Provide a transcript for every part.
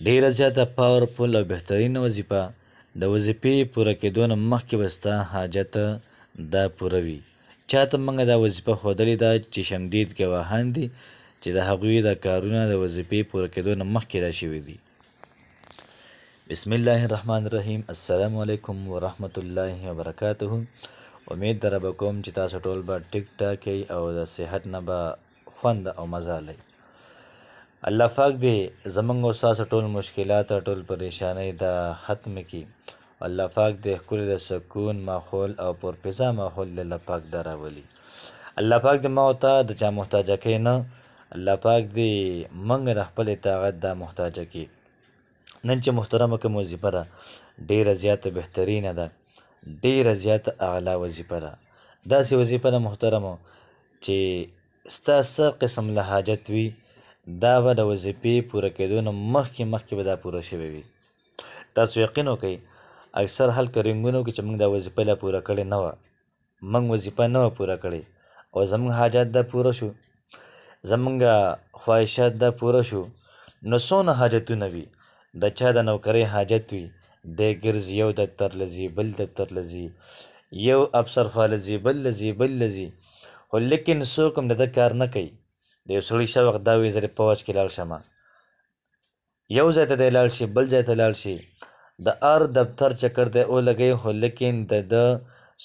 ډېره زیاته پاورفل او بهترینه وظیفه د وظیفې پوره کېدو نه مخکې به ستا حاجت دا پوره وي. چاته موږ دا وظیفه ښودلې ده چې شمدید ګواهان دي چې د هغوی دا کارونه د وظیفې پوره کېدو نه مخکې را شوي دي. بسم الله الرحمن الرحیم. السلام علیکم ورحمت الله وبرکاته. امید در به کوم چې تاسو ټول به ټیک ټاک او د صحت نه به خوند او مزه لئ. الله پاک دې زمونږ او ستاسو ټول مشکلات او ټول پریشانۍ دا ختم کړي. الله پاک دې ښکلي د سکون ماحول او پرفضا ماحول دې الله پاک دا راولي. الله پاک دې ما او تا د چا محتاجه کوي نه. الله پاک دې موږ د خپل اطاعت دا محتاجه کړي. نن چې محترمه کوم وظیفه ده ډېره زیاته بهترینه ده، ډېره زیاته اعلی وظیفه ده. داسې وظیفه ده محترمو چې ستا څه قسم له حاجت وي دا به د وظیفې پوره کېدو نه مخکې به دا پوره شوی وي. تاسو یقین وکئ اکثر خلک رنګونه وکړي چې موږ دا وظیفه لا پوره کړې نه وه، موږ وظیفه نه وه پوره کړې او زموږ حاجات دا پوره شو، زموږ خواهشات دا پوره شو. نو څونه حاجتونه وي، د چا د نوکرۍ حاجت وي، دی ګرځي یو دفتر لځي بل دفتر لځي، یو افسر خوا لځي بل لځي، خو لیکن څوک هم د ده کار نه کوي. د یو سړي ښه وخت دا وي زه دې په فوج کې لاړ شمه، یو ځای ته دی لاړ شي بل ځای ته لاړ شي، د هر دفتر چکر دی ولګوي خو لیکن د ده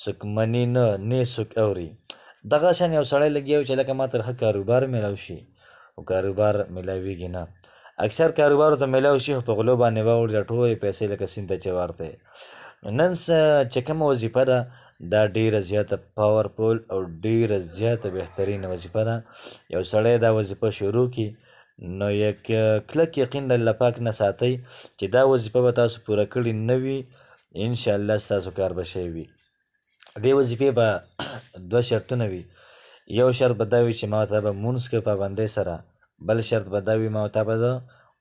څوک مني نه څوک اوري. دغه شان یو سړی لګیا وي چې لکه ما ته ښه کاروبار میلاو شي خو کاروبار میلاویږي نه. اکثر کاروبارو ته میلاو شي خو په غلو باندې واوړي دا ټولې پیسې لکه سیند ته چې ورته. نن چې کومه وظیفه ده دا ډېره زیاته پاورفول او ډېره زیاته بهترینه وظیفه ده. یو سړی دا وظیفه شروع کړي نو یک کلک یقین د الله پاک نه ساتئ چې دا وظیفه به تاسو پوره کړې نه وي انشاءالله ستاسو کار به شوی وي. دې وظیفې به دوه شرطونه وي. یو شرط به دا وي چې ما ته به مونځ کوو پابندۍ سره، بل شرط به دا وي ما ته به د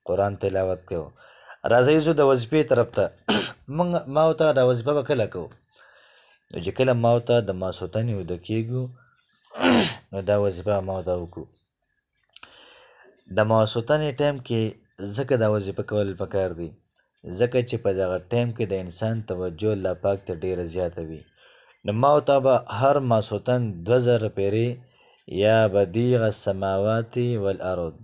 قرآن تلاوت کوو. راځئ ځو د وظیفې طرف ته. ما ته دا وظیفه به کله کوو نو چې کله ما ته د ماسخوتن ویده کېږو نو دا وظیفه ما ته وکړو. د ماسخوتن ټایم کې ځکه دا وظیفه کول پکار دي ځکه چې په دغه ټایم کې د انسان توجه الله پاک ته ډېره زیاته وي. نو ما ته به هر ماسخوتن 2000 پیرې یا بدیع السماوات والارض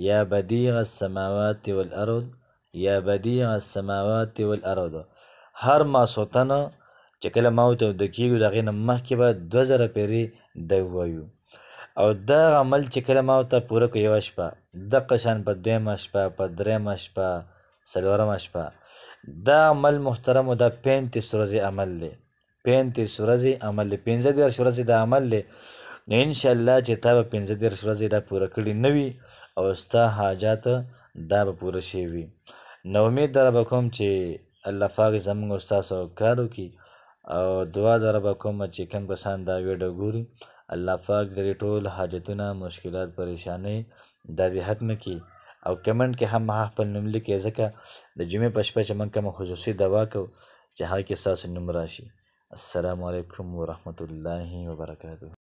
یا بدیع السماوات والارض یا بدیع السماوات والارض هر ماسخوتن چې کله ما ورته ویده کېږو د هغې نه مخکې به 2000 پیرې دی ووایو. او دا عمل چې کله ما ورته پوره کړو یوه شپه دقه شان په 2مه شپه په 3مه شپه 4مه شپه دا عمل محترمو دا 35 ورځې عمل دی، 35 ورځې عمل دی، 15 ورځې دا عمل دی. نو انشاءالله چې تا به 15 ورځې دا پوره کړي نه وي او ستا حاجات دا به پوره شوي وي. نو امید در به کوم چې الله پاک زموږ او ستاسو کار وکړي او دعا در به کوم چې کوم کسان دا ویډیو ګوري الله پاک د دې ټول حاجتونه مشکلات پریشانۍ دا دې ختمه کړي. او کمنټ کې هم خپل نوم لیکئ ځکه د جمعې په شپه چې موږ کومه خصوصي دوا کوو چې هغه کې ستاسو نوم راشي. السلام علیکم ورحمت الله وبرکاته.